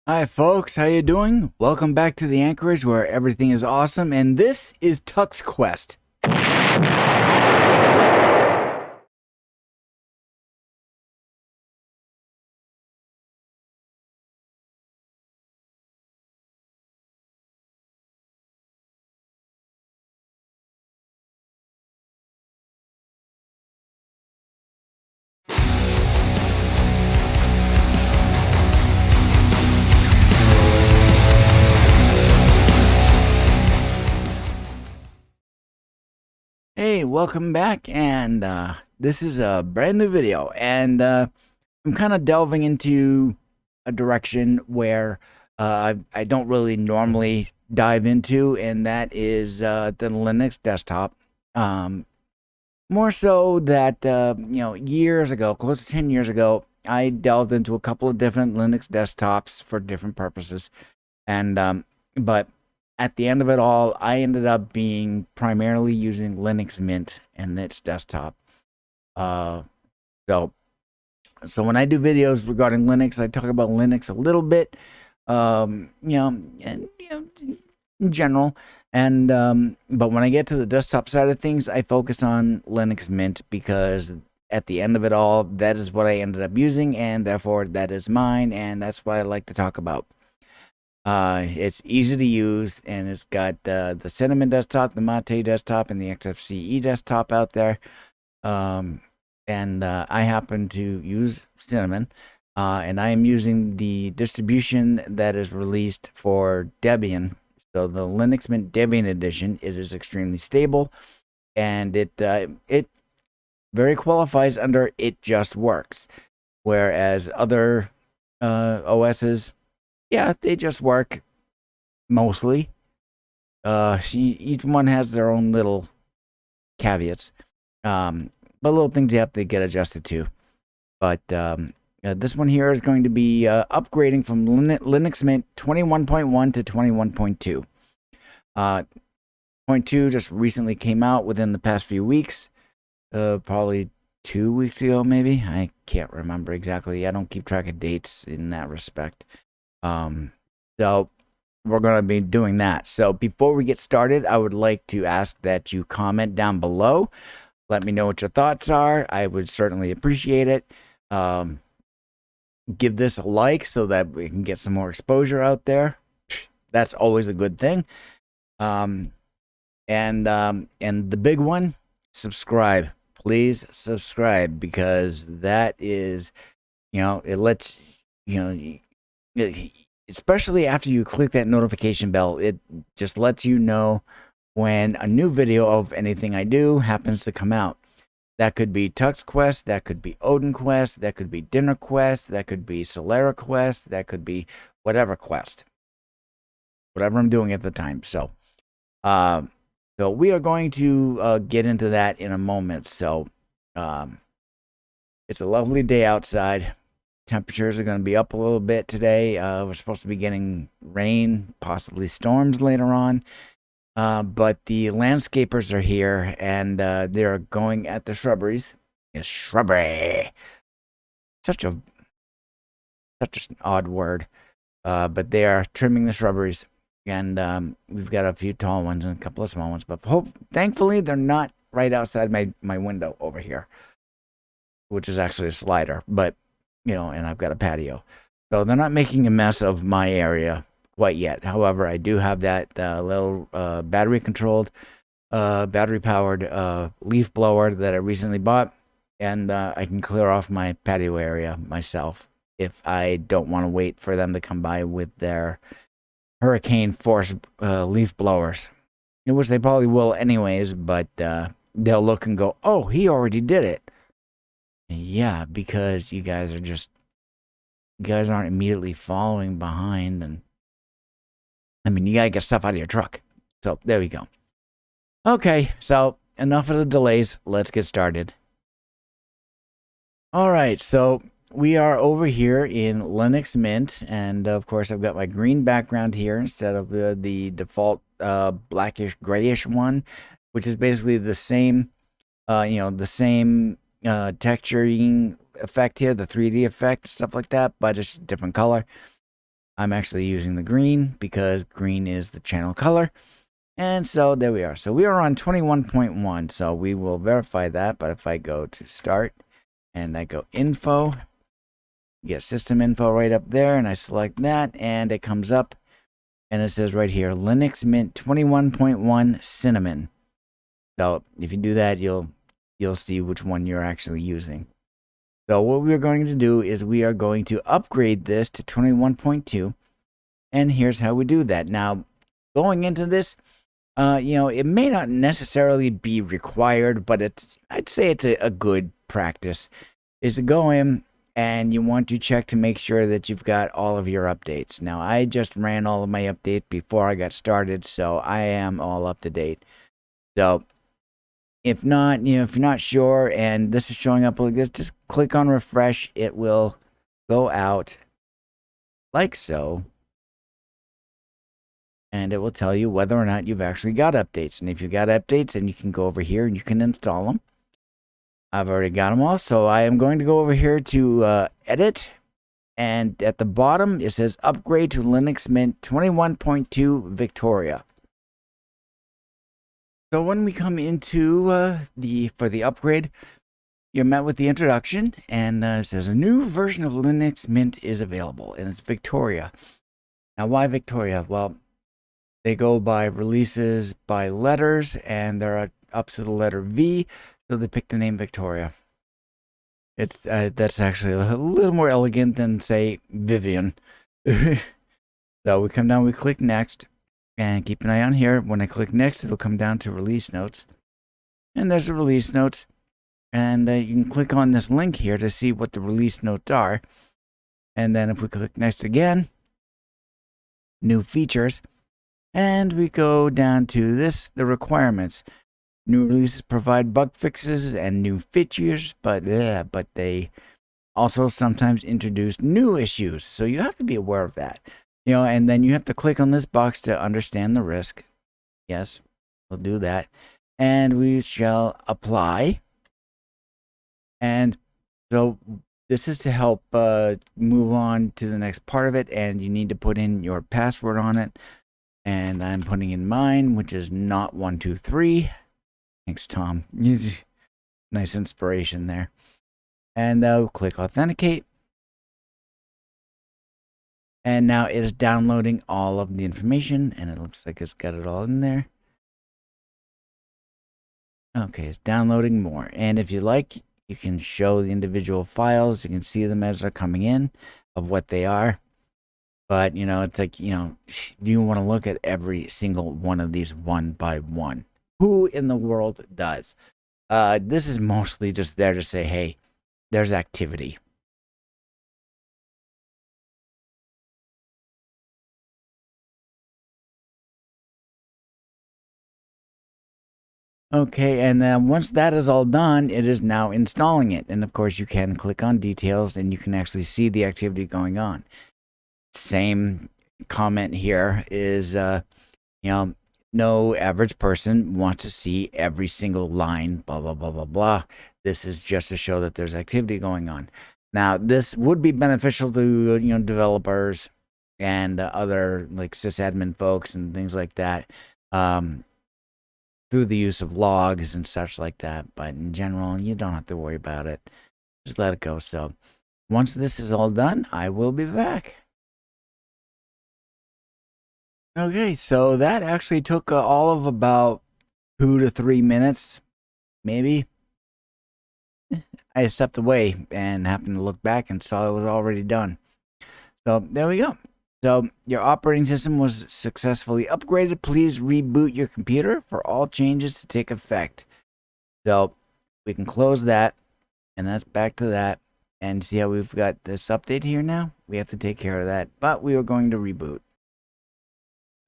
Hi folks, how you doing? Welcome back to the AnKorage where everything is awesome, and this is Tuck's Quest. Hey, welcome back, and this is a brand new video, and I'm kind of delving into a direction where I don't really normally dive into, and that is the Linux desktop. Um, More so that years ago, close to 10 years ago, I delved into a couple of different Linux desktops for different purposes. And but at the end of it all, I ended up being primarily using Linux Mint and its desktop. Uh, so when I do videos regarding Linux, I talk about Linux a little bit, and in general. And but when I get to the desktop side of things, I focus on Linux Mint because at the end of it all, that is what I ended up using, and therefore that is mine, and that's what I like to talk about. It's easy to use, and it's got the Cinnamon desktop, the Mate desktop, and the XFCE desktop out there. Um, and I happen to use Cinnamon, and I am using the distribution that is released for Debian. So the Linux Mint Debian edition, it is extremely stable, and it very qualifies under it just works. Whereas other OSs, yeah, they just work mostly. Each one has their own little caveats, but little things you have to get adjusted to. But this one here is going to be upgrading from Linux Mint 21.1 to 21.2. Point 2 just recently came out within the past few weeks, probably 2 weeks ago, maybe. I can't remember exactly. I don't keep track of dates in that respect. So we're going to be doing that. So before we get started, I would like to ask that you comment down below. Let me know what your thoughts are. I would certainly appreciate it. Give this a like so that we can get some more exposure out there. That's always a good thing. Um, and the big one, subscribe. Please subscribe because that is, it lets especially after you click that notification bell, it just lets you know when a new video of anything I do happens to come out. That could be Tux Quest, that could be Odin Quest, that could be Dinner Quest, that could be Solera Quest, that could be whatever quest, whatever I'm doing at the time. Uh, so we are going to get into that in a moment. Um, it's a lovely day outside. Temperatures are going to be up a little bit today. We're supposed to be getting rain, possibly storms later on. But the landscapers are here and they're going at the shrubberies. Yes, shrubbery. Such a such an odd word. But they are trimming the shrubberies, and we've got a few tall ones and a couple of small ones. But thankfully, they're not right outside my window over here, which is actually a slider. But and I've got a patio, so they're not making a mess of my area quite yet. However, I do have that little battery controlled, battery powered leaf blower that I recently bought, and I can clear off my patio area myself if I don't want to wait for them to come by with their hurricane force leaf blowers, which they probably will anyways, but they'll look and go, oh, he already did it. Yeah, because you guys aren't immediately following behind, and I mean, you gotta get stuff out of your truck. So there we go. Okay, so enough of the delays. Let's get started. All right, so we are over here in Linux Mint, and of course, I've got my green background here instead of the default blackish grayish one, which is basically the same, the same texturing effect here, the 3D effect, stuff like that, but it's a different color. I'm actually using the green because green is the channel color. And so there we are. So we are on 21.1. So we will verify that. But if I go to start and I go info, get system info right up there, and I select that, and it comes up and it says right here Linux Mint 21.1 Cinnamon. So if you do that, you'll see which one you're actually using. So what we're going to do is we are going to upgrade this to 21.2, and here's how we do that. Now, going into this, it may not necessarily be required, but I'd say it's a good practice, is to go in and you want to check to make sure that you've got all of your updates. Now, I just ran all of my updates before I got started, so I am all up to date. So if not, if you're not sure and this is showing up like this, just click on refresh. It will go out like so. And it will tell you whether or not you've actually got updates. And if you got updates, then you can go over here and you can install them. I've already got them all. So I am going to go over here to edit. And at the bottom, it says upgrade to Linux Mint 21.2 Victoria. So when we come into for the upgrade, you're met with the introduction, and it says a new version of Linux Mint is available, and it's Victoria. Now, why Victoria? Well, they go by releases by letters, and they're up to the letter V, so they picked the name Victoria. It's that's actually a little more elegant than, say, Vivian. So we come down, we click next, and keep an eye on here. When I click next, it'll come down to release notes, and there's the release notes. And you can click on this link here to see what the release notes are. And then if we click next again, new features, and we go down to this, the requirements. New releases provide bug fixes and new features, but they also sometimes introduce new issues. So you have to be aware of that. And then you have to click on this box to understand the risk. Yes, we'll do that. And we shall apply. And so this is to help move on to the next part of it, and you need to put in your password on it. And I'm putting in mine, which is not 123. Thanks, Tom. Nice inspiration there. And we'll click authenticate. And now it is downloading all of the information, and it looks like it's got it all in there. Okay, it's downloading more. And if you like, you can show the individual files. You can see them as they're coming in of what they are. But, it's like, do you want to look at every single one of these one by one? Who in the world does? This is mostly just there to say, hey, there's activity. Okay, and then once that is all done, it is now installing it. And of course, you can click on details and you can actually see the activity going on. Same comment here is, no average person wants to see every single line, blah, blah, blah, blah, blah. This is just to show that there's activity going on. Now, this would be beneficial to, developers and other like sysadmin folks and things like that. Through the use of logs and such like that. But in general, you don't have to worry about it. Just let it go. So once this is all done, I will be back. Okay, so that actually took all of about 2 to 3 minutes, maybe. I stepped away and happened to look back and saw it was already done. So there we go. So your operating system was successfully upgraded. Please reboot your computer for all changes to take effect. So we can close that, and that's back to that. And see how we've got this update here now? We have to take care of that, but we are going to reboot.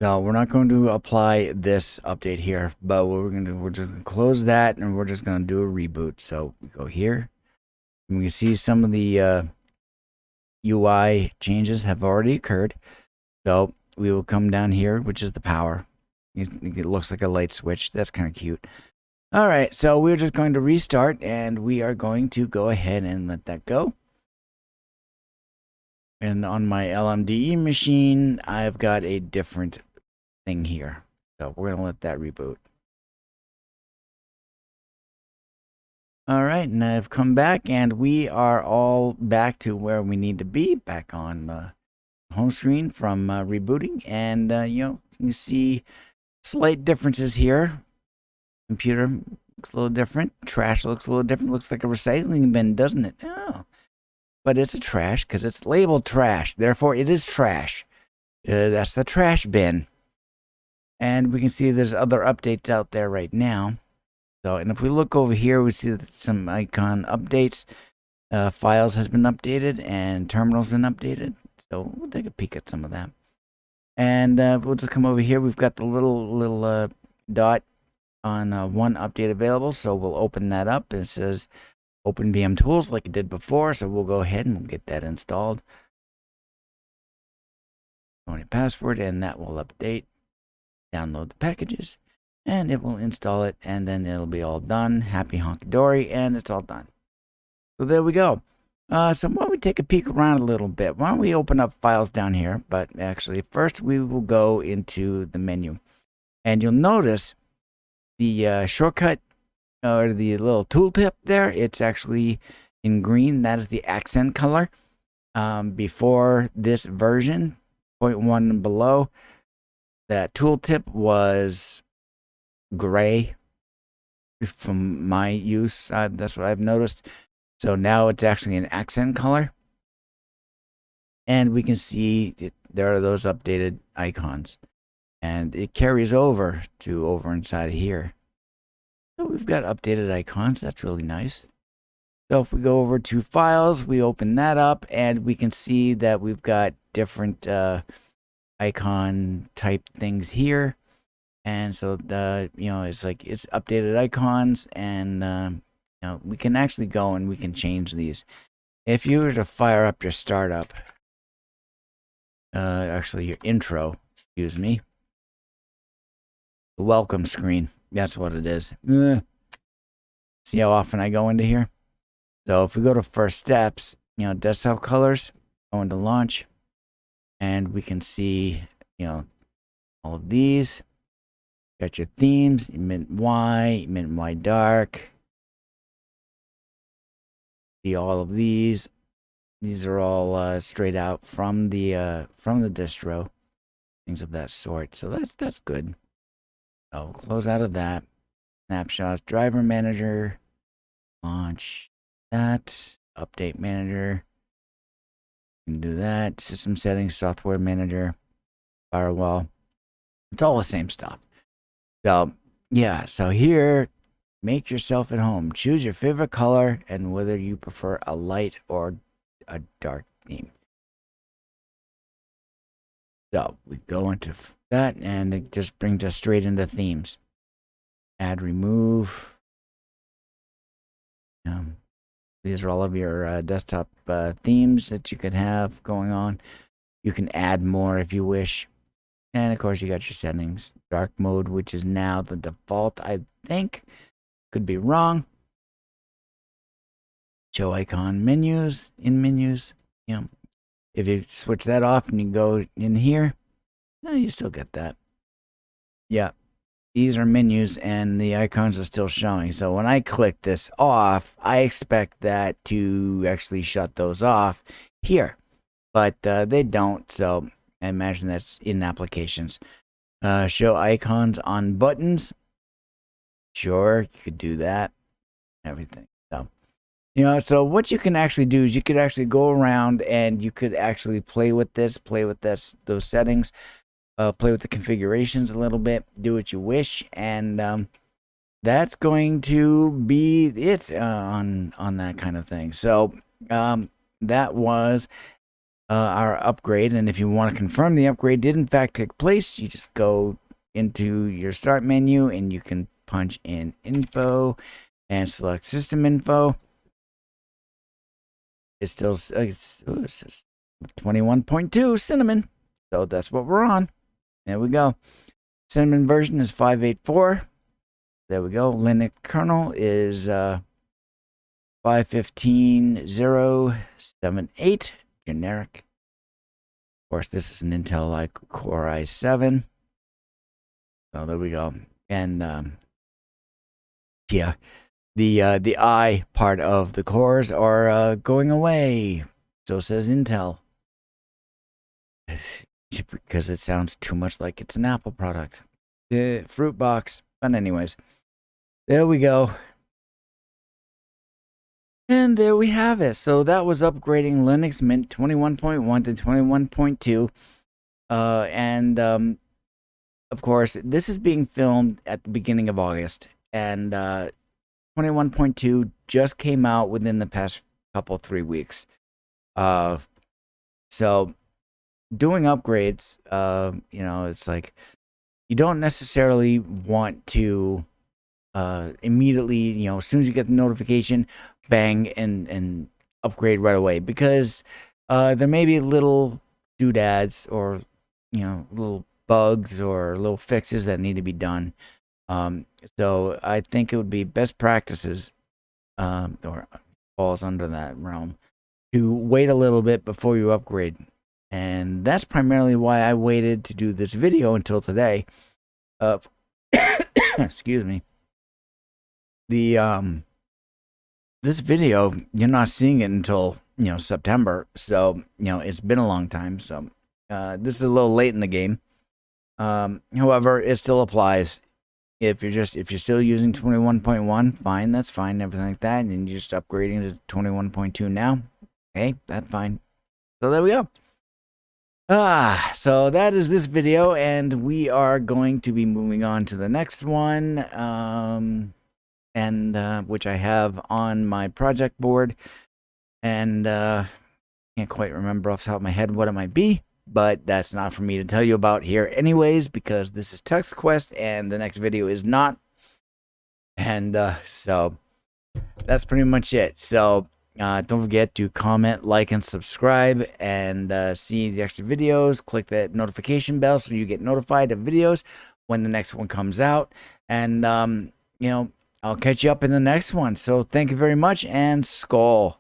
So we're not going to apply this update here, but what we're going to do, we're just going to close that, and we're just going to do a reboot. So we go here, and we can see some of the UI changes have already occurred. So we will come down here, which is the power. It looks like a light switch. That's kind of cute. All right, so we're just going to restart, and we are going to go ahead and let that go. And on my LMDE machine, I've got a different thing here. So we're going to let that reboot. All right, and I've come back, and we are all back to where we need to be, back on the home screen from rebooting. And, you see slight differences here. Computer looks a little different. Trash looks a little different. Looks like a recycling bin, doesn't it? Oh, but it's a trash because it's labeled trash. Therefore, it is trash. That's the trash bin. And we can see there's other updates out there right now. So, and if we look over here, we see that some icon updates. Files has been updated and terminal's been updated. So we'll take a peek at some of that. And we'll just come over here. We've got the little dot on one update available. So we'll open that up. It says Open VM Tools like it did before. So we'll go ahead and we'll get that installed. Only password, and that will update. Download the packages, and it will install it, and then it'll be all done. Happy honky dory, and it's all done. So there we go. So why don't we take a peek around a little bit? Why don't we open up files down here? But actually, first we will go into the menu, and you'll notice the shortcut or the little tooltip there. It's actually in green. That is the accent color. Before this version, 0.1 and below, that tooltip was gray from my use. That's what I've noticed. So now it's actually an accent color. And we can see there are those updated icons. And it carries over to over inside of here. So we've got updated icons. That's really nice. So if we go over to files, we open that up, and we can see that we've got different icon type things here. And so it's like it's updated icons, and we can actually go and we can change these. If you were to fire up your startup, actually your intro, excuse me, the welcome screen, that's what it is. See how often I go into here? So if we go to first steps, desktop colors, go into launch, and we can see, all of these. Got your themes, mint Y dark. See all of these. These are all straight out from the distro, things of that sort. So that's good. So we'll close out of that. Snapshots, driver manager, launch that, update manager. You can do that. System settings, software manager, firewall. It's all the same stuff. So yeah, so here, make yourself at home. Choose your favorite color and whether you prefer a light or a dark theme. So we go into that, and it just brings us straight into themes. Add, remove. These are all of your desktop themes that you could have going on. You can add more if you wish. And of course, you got your settings. Dark mode, which is now the default, I think. Could be wrong. Show icon menus, in menus. If you switch that off and you go in here, you still get that. Yeah, these are menus and the icons are still showing. So when I click this off, I expect that to actually shut those off here. But they don't, so I imagine that's in applications. Show icons on buttons. Sure, you could do that. Everything. So, so what you can actually do is you could actually go around and you could actually play with this, those settings, play with the configurations a little bit, do what you wish, and that's going to be it on that kind of thing. So that was our upgrade, and if you want to confirm the upgrade did in fact take place, you just go into your start menu and you can punch in info and select system info. It still it's 21.2 cinnamon, so that's what we're on. There we go. Cinnamon version is 5.8.4. There we go. Linux kernel is 5.15.0.7.8 generic. course, this is an Intel Core i7. So there we go. And yeah, the I part of the cores are going away. So says Intel. Because it sounds too much like it's an Apple product. Fruit box. But anyways, there we go. And there we have it. So that was upgrading Linux Mint 21.1 to 21.2. And of course, this is being filmed at the beginning of August. And 21.2 just came out within the past couple, 3 weeks. So doing upgrades, you know, it's like you don't necessarily want to immediately, you know, as soon as you get the notification, bang and upgrade right away, because there may be little doodads or, you know, little bugs or little fixes that need to be done. So I think it would be best practices, or falls under that realm, to wait a little bit before you upgrade. And that's primarily why I waited to do this video until today. Excuse me. The this video, you're not seeing it until, you know, September. So, you know, it's been a long time. So this is a little late in the game. However, it still applies. If you're still using 21.1, fine, that's fine, everything like that, and you're just upgrading to 21.2 now, okay, that's fine. So there we go. So that is this video, and we are going to be moving on to the next one, and which I have on my project board, and can't quite remember off the top of my head what it might be, but that's not for me to tell you about here anyways, because this is TuxQuest and the next video is not. And so that's pretty much it. So don't forget to comment, like, and subscribe, and see the extra videos. Click that notification bell so you get notified of videos when the next one comes out. And you know, I'll catch you up in the next one. So thank you very much, and Skál.